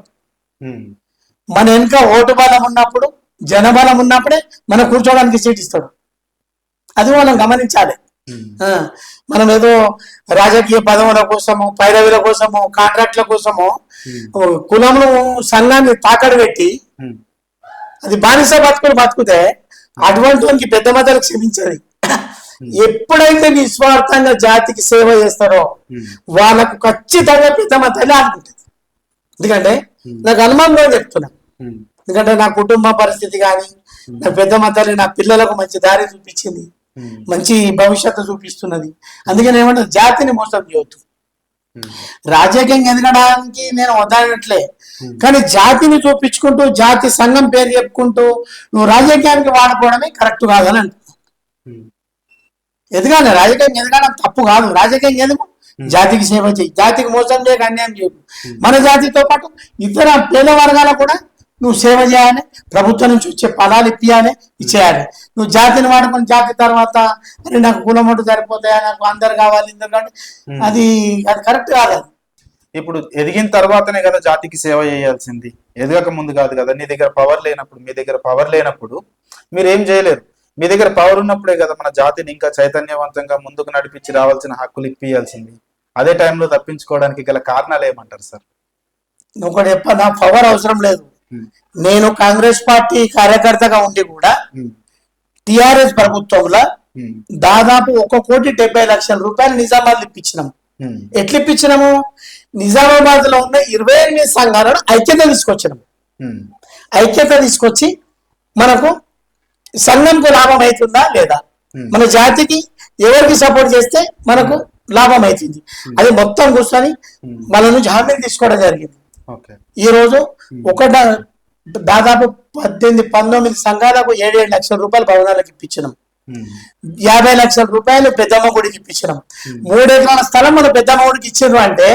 మన వెనుక ఓటు బలం ఉన్నప్పుడు, జనబలం ఉన్నప్పుడే మనం కూర్చోడానికి సీట్ ఇస్తాడు. అది మనం గమనించాలి. మనం ఏదో రాజకీయ పదవుల కోసము, పైరవీల కోసము, కాంట్రాక్ట్ల కోసము కులమును సంఘాన్ని తాకడు పెట్టి అది బానిస బతుకుతే అటువంటి వానికి పెద్ద మతలు క్షమించదు. ఎప్పుడైతే నిస్వార్థంగా జాతికి సేవ చేస్తారో వాళ్ళకు ఖచ్చితంగా పెద్ద మతాలే అనుకుంటుంది. ఎందుకంటే నాకు అనుమానంగా చెప్తున్నా. ఎందుకంటే నా కుటుంబ పరిస్థితి కానీ, నా పెద్ద మతాలు నా పిల్లలకు మంచి దారి చూపించింది, మంచి భవిష్యత్తు చూపిస్తున్నది. అందుకని ఏమంటే జాతిని మోసం చేయొద్దు. రాజకీయంగా ఎదగడానికి నేను వదలట్లే, కానీ జాతిని చూపించుకుంటూ జాతి సంఘం పేరు చెప్పుకుంటూ నువ్వు రాజకీయానికి వాడుకోవడమే కరెక్ట్ కాదని అంటున్నా. ఎదగాలి, రాజకీయం ఎదగడం తప్పు కాదు. రాజకీయం ఎదుగు, జాతికి సేవ చేయి, జాతికి మోసం చేయక అన్యాయం చేయకు. మన జాతితో పాటు ఇతర పేద వర్గాలకు కూడా నువ్వు సేవ చేయాలి, ప్రభుత్వం నుంచి వచ్చే ఫలాలు ఇప్పియాలి, ఇచ్చేయాలి. నువ్వు జాతిని వాడుకొని జాతి తర్వాత మరి నాకు కులమోటు సరిపోతాయా, నాకు అందరు కావాలి ఇందరు కావాలి, అది కరెక్ట్ కాదు. ఇప్పుడు ఎదిగిన తర్వాతనే కదా జాతికి సేవ చేయాల్సింది, ఎదగక ముందు కాదు కదా. నీ దగ్గర పవర్ లేనప్పుడు, మీ దగ్గర పవర్ లేనప్పుడు మీరు ఏం చేయలేరు. మీ దగ్గర పవర్ ఉన్నప్పుడే కదా మన జాతిని ఇంకా చైతన్యవంతంగా ముందుకు నడిపించి రావాల్సిన హక్కులు ఇప్పియాల్సింది. అదే టైంలో తప్పించుకోవడానికి గల కారణాలు ఏమంటారు సార్? ఒకటి చెప్పనా, పవర్ అవసరం లేదు. నేను కాంగ్రెస్ పార్టీ కార్యకర్తగా ఉండి కూడా టిఆర్ఎస్ ప్రభుత్వంలో దాదాపు ₹1,70,00,000 నిజామాబాద్ ఇప్పించినాము. ఎట్లా ఇప్పించినాము? నిజామాబాద్ లో ఉన్న 28 సంఘాలను ఐక్యత తీసుకొచ్చినాము. ఐక్యత తీసుకొచ్చి మనకు సంఘంకు లాభం అవుతుందా లేదా, మన జాతికి ఎవరికి సపోర్ట్ చేస్తే మనకు లాభం అవుతుంది, అది మొత్తం కూర్చొని మన నుంచి హామీలు తీసుకోవడం జరిగింది. ఈ రోజు దాదాపు 18-19 సంఘాలకు 7-7 లక్షల రూపాయలు భవనాలకు ఇప్పించినాం. 50 లక్షల రూపాయలు పెద్దమ్మ గుడికి ఇప్పించినాం. 3 ఎకరాల స్థలం మన పెద్దమ్మ గుడికి ఇచ్చారు అంటే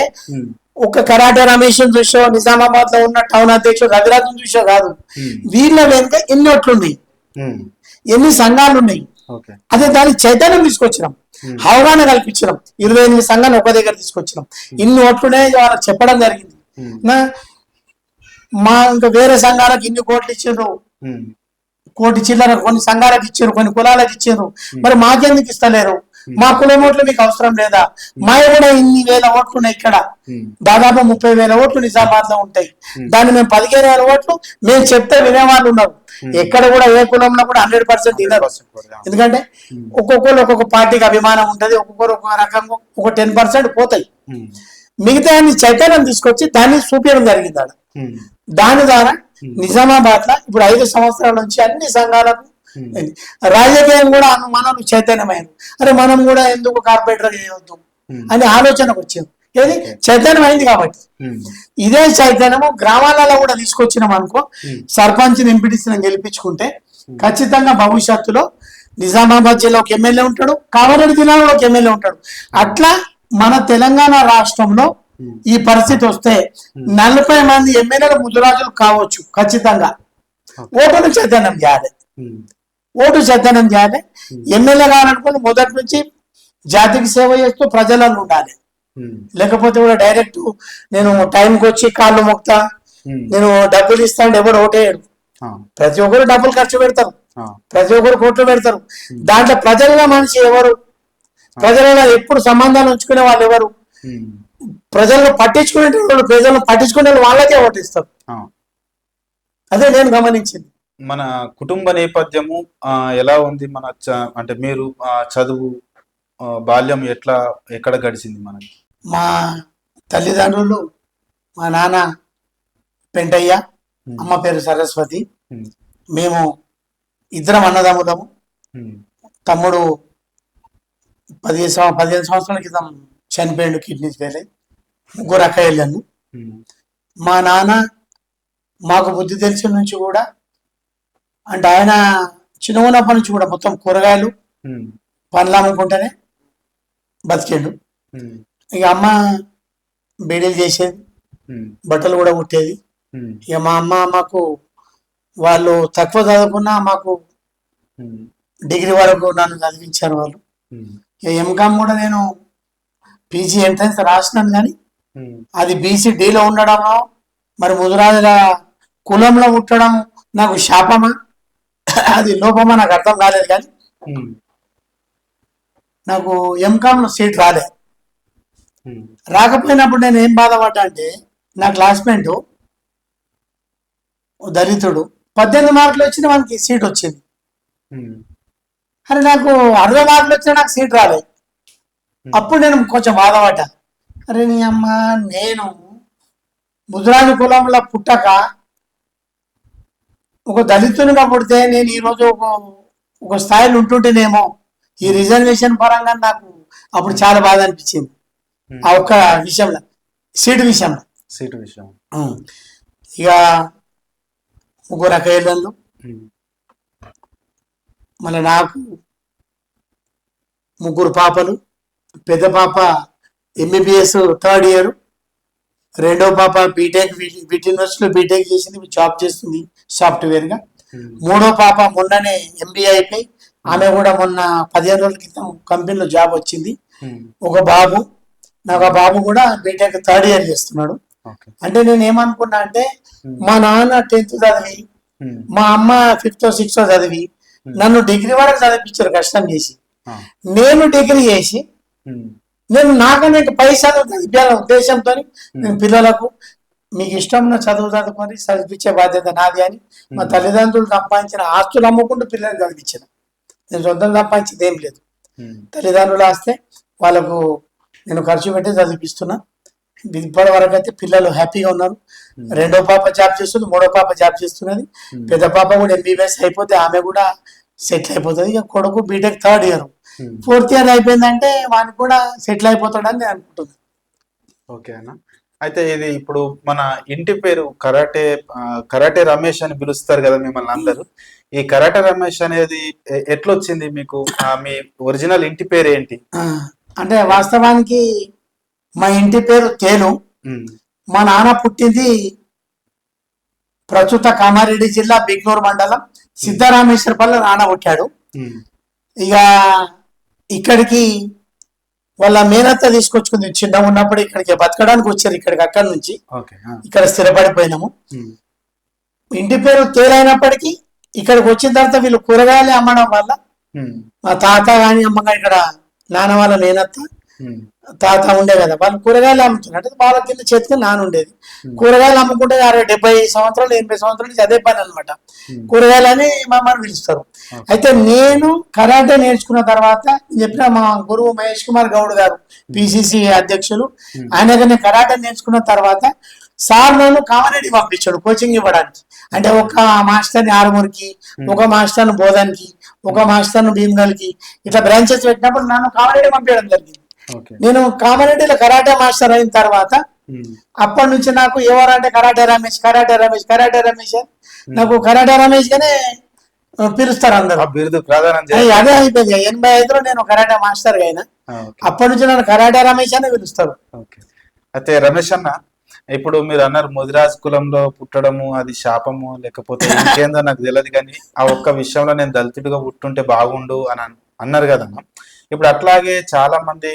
ఒక కరాటే రమేష్ చూసో, నిజామాబాద్ లో ఉన్న టౌన్ అధ్యక్షుడు రవిరాజు చూసో కాదు, వీళ్ళ వెనుక ఎన్ని ఓట్లున్నాయి, ఎన్ని సంఘాలు ఉన్నాయి. అదే దానికి చైతన్యం తీసుకొచ్చినాం, అవగాహన కల్పించినాం. 28 సంఘాలు ఒక దగ్గర తీసుకొచ్చినాం. ఇన్ని ఓట్లున్నాయి వాళ్ళకి చెప్పడం జరిగింది. మా ఇంకా వేరే సంఘాలకు ఇన్ని కోట్లు ఇచ్చారు, కోటి చిల్లర కొన్ని సంఘాలకు ఇచ్చారు, కొన్ని కులాలకు ఇచ్చారు, మరి మాకెందుకు ఇస్తలేరు? మా కులం ఓట్లు మీకు అవసరం లేదా? మా కూడా ఇన్ని వేల ఓట్లు ఉన్నాయి. ఇక్కడ దాదాపు 30,000 ఓట్లు నిజామాబాద్ లో ఉంటాయి. దాన్ని మేము 15,000 ఓట్లు మేము చెప్తే వినేవాళ్ళు ఉన్నారు. ఎక్కడ కూడా ఏ కులంలో కూడా 100% వినరు. ఎందుకంటే ఒక్కొక్కరు ఒక్కొక్క పార్టీకి అభిమానం ఉంటది, ఒక్కొక్కరు ఒక్కొక్క రకంగా ఒక 10% పోతాయి. మిగతా చైతన్యం తీసుకొచ్చి దాన్ని చూపించడం జరిగింది. దాని ద్వారా నిజామాబాద్ లో ఇప్పుడు 5 సంవత్సరాల నుంచి అన్ని సంఘాలకు రాజకీయం కూడా మనం చైతన్యమైన, అరే మనం కూడా ఎందుకు కార్పొరేటర్ చేయవద్దు అనే ఆలోచనకు వచ్చింది. ఏది చైతన్యం అయింది కాబట్టి ఇదే చైతన్యము గ్రామాలలో కూడా తీసుకొచ్చినాం అనుకో, సర్పంచ్ ఎంపీటీసీని గెలిపించుకుంటే ఖచ్చితంగా భవిష్యత్తులో నిజామాబాద్ జిల్లా ఒక ఎమ్మెల్యే ఉంటాడు, కామారెడ్డి జిల్లాలో ఒక ఎమ్మెల్యే ఉంటాడు. అట్లా మన తెలంగాణ రాష్ట్రంలో ఈ పరిస్థితి వస్తే 40 మంది ఎమ్మెల్యేలు ముద్దురాజులు కావచ్చు. ఖచ్చితంగా ఓటును చైతన్యం చేయాలి, ఓటు చైతన్యం చేయాలి. ఎమ్మెల్యే కావాలనుకుని మొదటి నుంచి జాతికి సేవ చేస్తూ ప్రజలను ఉండాలి. లేకపోతే కూడా డైరెక్ట్ నేను టైంకి వచ్చి కాళ్ళు మొక్తా, నేను డబ్బులు ఇస్తాను ఎవరు ఓటేయడు. ప్రతి ఒక్కరు డబ్బులు ఖర్చు పెడతారు, ప్రతి ఒక్కరు కోట్లు పెడతారు. దాంట్లో ప్రజల మనిషి ఎవరు, ప్రజలలో ఎప్పుడు సంబంధాలు ఉంచుకునే వాళ్ళు ఎవరు, ప్రజలను పట్టించుకునే వాళ్ళు, ప్రజలను పట్టించుకునే వాళ్ళకే ఓటిస్తారు. అదే నేను గమనించింది. మన కుటుంబ నేపథ్యము ఎలా ఉంది? మన అంటే మీరు చదువు బాల్యం ఎక్కడ గడిచింది మనకి? మా తల్లిదండ్రులు, మా నాన్న పెంటయ్య, అమ్మ పేరు సరస్వతి. మేము ఇద్దరం అన్నదమ్ములము. తమ్ముడు 15 సంవత్సరాల క్రితం చనిపోయాడు, కిడ్నీ ఫెయిల్ అయ్యి. ముగ్గురు అక్కయ్యలను. మా నాన్న మాకు బుద్ధి తెలిసిన నుంచి కూడా, అంటే ఆయన చిన్న ఉన్నప్పటి నుంచి కూడా మొత్తం కూరగాయలు పండ్లు అమ్ముకుంటేనే బతికేడు. ఇక అమ్మ బీడీలు చేసేది, బట్టలు కూడా కుట్టేది. ఇక మా అమ్మ మాకు, వాళ్ళు తక్కువ చదువుకున్నా మాకు డిగ్రీ వరకు నన్ను చదివించారు వాళ్ళు. ఇక ఎంకామ్ కూడా నేను పీజీ ఎంట్రన్స్ రాసినాను, కానీ అది BCDలో ఉండడమో మరి ముదురాజుల కులంలో పుట్టడం నాకు శాపమా అది లోపమా నాకు అర్థం కాలేదు. కానీ నాకు ఎంకామ్లో సీట్ రాలేదు. రాకపోయినప్పుడు నేను ఏం బాధపడ్డా అంటే, నా క్లాస్మేట్ దళితుడు 18 మార్కులు వచ్చిన మనకి సీట్ వచ్చింది. అరే నాకు 60 మార్కులు వచ్చినా నాకు సీట్ రాలేదు. అప్పుడు నేను కొంచెం బాధపడ్డా. అరే నీ అమ్మ, నేను ముద్రాజు కులంలో పుట్టక ఒక దళితునిగా పుడితే నేను ఈరోజు ఒక స్థాయిలో ఉంటుంటేనేమో, ఈ రిజర్వేషన్ పరంగా నాకు అప్పుడు చాలా బాధ అనిపించింది. ఆ ఒక్క విషయంలో, సీటు విషయంలో. ఇక ముగ్గురు అక్కయ్యలు, మళ్ళీ నాకు ముగ్గురు పాపలు. పెద్ద పాప MBBS 3rd ఇయర్, రెండో పాప బీటెక్, విట్ యూనివర్సిటీలో బీటెక్ చేసింది, జాబ్ చేస్తుంది సాఫ్ట్వేర్గా. మూడో పాప మొన్ననే MBA అయిపోయి, ఆమె కూడా మొన్న 15 రోజుల క్రితం కంపెనీలో జాబ్ వచ్చింది. ఒక బాబు, నాకు ఆ బాబు కూడా బీటెక్ 3rd ఇయర్ చేస్తున్నాడు. అంటే నేను ఏమనుకున్నా అంటే, మా నాన్న 10th చదివి, మా అమ్మ 5th 6th చదివి నన్ను డిగ్రీ వరకు చదివించారు కష్టం చేసి. నేను డిగ్రీ చేసి నేను నాకనే పైసలు చదివించాలనే ఉద్దేశంతో నేను పిల్లలకు మీకు ఇష్టం ఉన్న చదువు చదువుకొని చదివించే బాధ్యత నాది అని మా తల్లిదండ్రులు సంపాదించిన ఆస్తులు అమ్ముకుంటూ పిల్లల్ని చదివించిన. నేను సొంతం సంపాదించింది ఏం లేదు. తల్లిదండ్రులు ఆస్తే వాళ్ళకు నేను ఖర్చు పెట్టి చదివిస్తున్నా. ఇప్పటి వరకు అయితే పిల్లలు హ్యాపీగా ఉన్నారు. రెండో పాప జాబ్ చేస్తుంది, మూడో పాప జాబ్ చేస్తున్నది. పెద్ద పాప కూడా MBBS అయిపోతే ఆమె కూడా సెటిల్ అయిపోతుంది. ఇక కొడుకు BTech 3rd year, 4th year అయిపోయిందంటే వానికి కూడా సెటిల్ అయిపోతాడని నేను అనుకుంటున్నాను. ఓకే అన్న. అయితే ఇది ఇప్పుడు మన ఇంటి పేరు కరాటే రమేష్ అని పిలుస్తారు కదా మిమ్మల్ని అందరూ. ఈ కరాటే రమేష్ అనేది ఎట్లొచ్చింది మీకు? మీ ఒరిజినల్ ఇంటి పేరు ఏంటి? అంటే వాస్తవానికి మా ఇంటి పేరు తేను. మా నాన్న పుట్టింది ప్రస్తుత కామారెడ్డి జిల్లా బిగ్నూరు మండలం సిద్ధరామేశ్వరపల్లి నాన్న పుట్టాడు. ఇక ఇక్కడికి వాళ్ళ మేనత్త తీసుకొచ్చుకుంది. చిన్నగా ఉన్నప్పుడు ఇక్కడికి బతకడానికి వచ్చారు. ఇక్కడికి అక్కడి నుంచి ఇక్కడ స్థిరపడిపోయినాము. ఇంటి పేరు తేలైనప్పటికీ ఇక్కడికి వచ్చిన తర్వాత వీళ్ళు కూరగాయలు అమ్మడం వల్ల మా తాత కానీ అమ్మగా ఇక్కడ నాన్న వాళ్ళ మేనత్త తాత ఉండే కదా, వాళ్ళు కూరగాయలు అమ్ముతున్నారు. అంటే వాళ్ళ కింద చేతికి నాన్న ఉండేది. కూరగాయలు అమ్ముకుంటే 70 సంవత్సరాలు 80 సంవత్సరాల నుంచి అదే పని అనమాట. కూరగాయలు అని మమ్మల్ని పిలుస్తారు. అయితే నేను కరాటే నేర్చుకున్న తర్వాత చెప్పిన మా గురువు మహేష్ కుమార్ గౌడ్ గారు PCC అధ్యక్షులు, ఆయన నేను కరాటే నేర్చుకున్న తర్వాత సార్ నన్ను కామారెడ్డి పంపించాడు కోచింగ్ ఇవ్వడానికి. అంటే ఒక మాస్టర్ని ఆరుమూరికి, ఒక మాస్టర్ని బోధన్కి, ఒక మాస్టర్ని భీమ్గల్కి, ఇట్లా బ్రాంచెస్ పెట్టినప్పుడు నన్ను కామారెడ్డి పంపించడం జరిగింది. నేను కామారెడ్డిలో కరాటే మాస్టర్ అయిన తర్వాత అప్పటి నుంచి నాకు ఎవరంటే కరాటే రమేష్ నాకు కరాటే రమేష్ గానే పిలుస్తారు అందరూ. అదే అయిపోయింది. 85లో నేను కరాటే మాస్టర్ అయినా. అప్పటి నుంచి నన్ను కరాటే రమేష్ అనే పిలుస్తారు. అయితే రమేష్ అన్న, ఇప్పుడు మీరు అన్నారు ముదిరాజ్ కులంలో పుట్టడము అది శాపము లేకపోతే ఇంకేందో నాకు తెలియదు, కానీ ఆ ఒక్క విషయంలో నేను దళితుడిగా పుట్టుంటే బాగుండు అని అన్నారు కదన్నా. ఇప్పుడు అట్లాగే చాలా మంది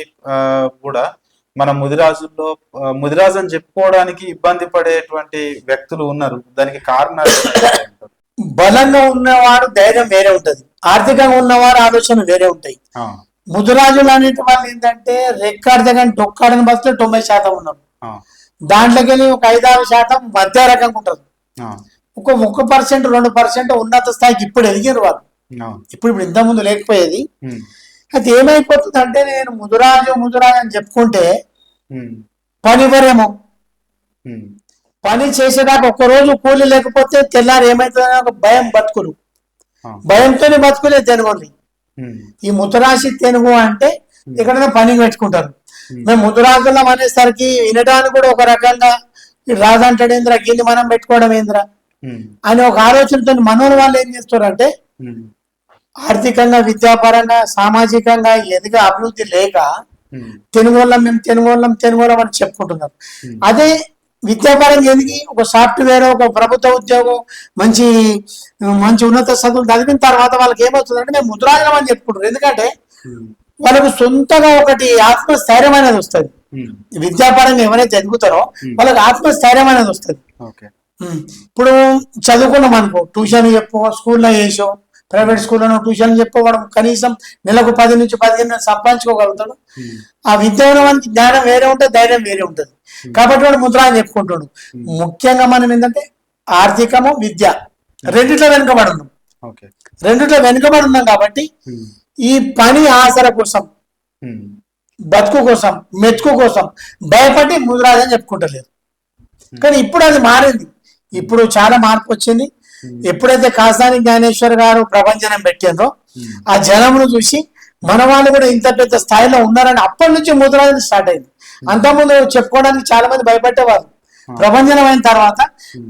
కూడా మన ముదిరాజుల్లో ముదిరాజు అని చెప్పుకోవడానికి ఇబ్బంది పడేటువంటి వ్యక్తులు ఉన్నారు. దానికి కారణాలు ఏంటంటారు? బలంగా ఉన్నవాడు ధైర్యం వేరే ఉంటది, ఆర్థికంగా ఉన్నవారు ఆలోచన వేరే ఉంటాయి. ముదిరాజులు అనేటి వాళ్ళు ఏంటంటే రెక్కాడితే డొక్కాడని బస్సులో 90% ఉన్నారు. దాంట్లోకి వెళ్ళి ఒక 5-6% మధ్య రకంగా ఉంటారు. ఒక 1% 2% ఉన్నత స్థాయికి ఇప్పుడు ఎదిగిన వాళ్ళు. ఇప్పుడు ఇంత ముందు లేకపోయేది. అది ఏమైపోతుంది అంటే నేను ముదిరాజు అని చెప్పుకుంటే పని వరేమో పని చేసేదాకా ఒక్కరోజు కూలి లేకపోతే తెల్లారి ఏమైతుందని ఒక భయం బతుకులు, భయంతోనే బతుకులే తెనుగోని. ఈ ముతురాశి తెనుగు అంటే ఎక్కడైనా పని పెట్టుకుంటారు. మేము ముతురాజులం అనేసరికి వినడానికి కూడా ఒక రకంగా రాజంటాడు ఏంద్రా గిన్ని మనం పెట్టుకోవడం ఏంద్రా అని ఒక ఆలోచనతో మనోని వాళ్ళు ఏం చేస్తారంటే ఆర్థికంగా విద్యాపరంగా సామాజికంగా ఎదిగా అభివృద్ధి లేక తెనుగోళ్ళం మేము తెనుగోళ్ళం అని చెప్పుకుంటున్నారు. అదే విద్యాపరంగా ఎదిగి ఒక సాఫ్ట్వేర్ ఒక ప్రభుత్వ ఉద్యోగం మంచి ఉన్నత చదువులు చదివిన తర్వాత వాళ్ళకి ఏమవుతుందంటే మేము ముద్రాజనం అని చెప్పుకుంటారు. ఎందుకంటే వాళ్ళకు సొంతగా ఒకటి ఆత్మస్థైర్యం అనేది వస్తుంది. విద్యాపరంగా ఎవరైతే ఎదుగుతారో వాళ్ళకి ఆత్మస్థైర్యం అనేది వస్తుంది. ఇప్పుడు చదువుకున్నాం అనుకో, ట్యూషన్ చెప్పు, స్కూల్లో వేసో, ప్రైవేట్ స్కూల్లో ట్యూషన్ చెప్పుకోవడం కనీసం నెలకు 10 నుంచి 15 సంపాదించుకోగలుగుతాడు. ఆ విద్యావానికి జ్ఞానం వేరే ఉంటుంది, ధైర్యం వేరే ఉంటుంది. కాబట్టి వాడు ముద్ర అని చెప్పుకుంటాడు. ముఖ్యంగా మనం ఏంటంటే ఆర్థికము విద్య రెండిట్లో వెనుకబడి ఉన్నాం కాబట్టి ఈ పని ఆసర కోసం బతుకు కోసం మెతుకు కోసం భయపడి ముద్రాజని చెప్పుకుంటలేదు. కానీ ఇప్పుడు అది మారింది, ఇప్పుడు చాలా మార్పు వచ్చింది. ఎప్పుడైతే కాసాని జ్ఞానేశ్వర్ గారు ప్రభంజనం పెట్టిండ్రో ఆ జనమును చూసి మన వాళ్ళు కూడా ఇంత పెద్ద స్థాయిలో ఉన్నారని అప్పటి నుంచి ముద్రాజన స్టార్ట్ అయింది. అంతకుముందు చెప్పుకోవడానికి చాలా మంది భయపడేవారు. ప్రభంజనం అయిన తర్వాత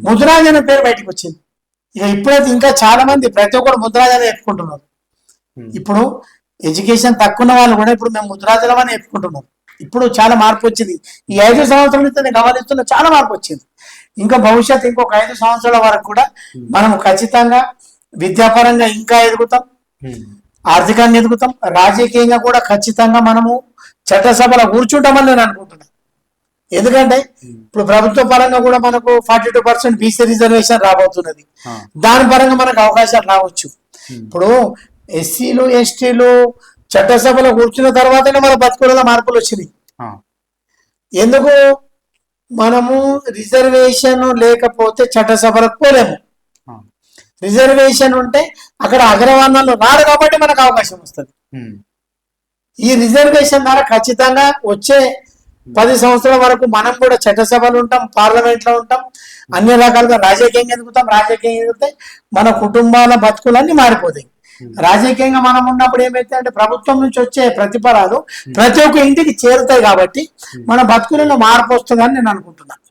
ముద్రాజన పేరు బయటకు వచ్చింది. ఇక ఇప్పుడైతే ఇంకా చాలా మంది ప్రతి ఒక్కరు ముద్రాజన చెప్పుకుంటున్నారు. ఇప్పుడు ఎడ్యుకేషన్ తక్కువ ఉన్న వాళ్ళు కూడా ఇప్పుడు మేము ముద్రాజనం అని చెప్పుకుంటున్నాం. ఇప్పుడు చాలా మార్పు వచ్చింది. ఈ 5 సంవత్సరాల నుంచి నేను గమనిస్తున్న చాలా మార్పు వచ్చింది. ఇంకా భవిష్యత్తు ఇంకొక 5 సంవత్సరాల వరకు కూడా మనం ఖచ్చితంగా విద్యాపరంగా ఇంకా ఎదుగుతాం, ఆర్థికంగా ఎదుగుతాం, రాజకీయంగా కూడా ఖచ్చితంగా మనము చట్టసభలో కూర్చుంటామని నేను అనుకుంటున్నాను. ఎందుకంటే ఇప్పుడు ప్రభుత్వ పరంగా కూడా మనకు 42% బీసీ రిజర్వేషన్ రాబోతున్నది. దాని పరంగా మనకు అవకాశాలు రావచ్చు. ఇప్పుడు ఎస్సీలు ఎస్టీలు చట్టసభలో కూర్చున్న తర్వాతనే మన బతుకులలో మార్పులు వచ్చినాయి. ఎందుకు మనము రిజర్వేషన్ లేకపోతే చట్టసభలకు పోలేము. రిజర్వేషన్ ఉంటే అక్కడ అగ్రవర్ణాలు రాడు కాబట్టి మనకు అవకాశం వస్తుంది. ఈ రిజర్వేషన్ ద్వారా ఖచ్చితంగా వచ్చే 10 సంవత్సరాల వరకు మనం కూడా చట్టసభలు ఉంటాం, పార్లమెంట్ లో ఉంటాం, అన్ని రకాలుగా రాజకీయంగా ఎదిగితే మన కుటుంబాల బతుకులన్నీ మారిపోతాయి. రాజకీయంగా మనం ఉన్నప్పుడు ఏమైతే అంటే ప్రభుత్వం నుంచి వచ్చే ప్రతిఫలాలు ప్రతి ఒక్క ఇంటికి చేరుతాయి కాబట్టి మన బతుకులలో మార్పు వస్తుందని నేను అనుకుంటున్నాను.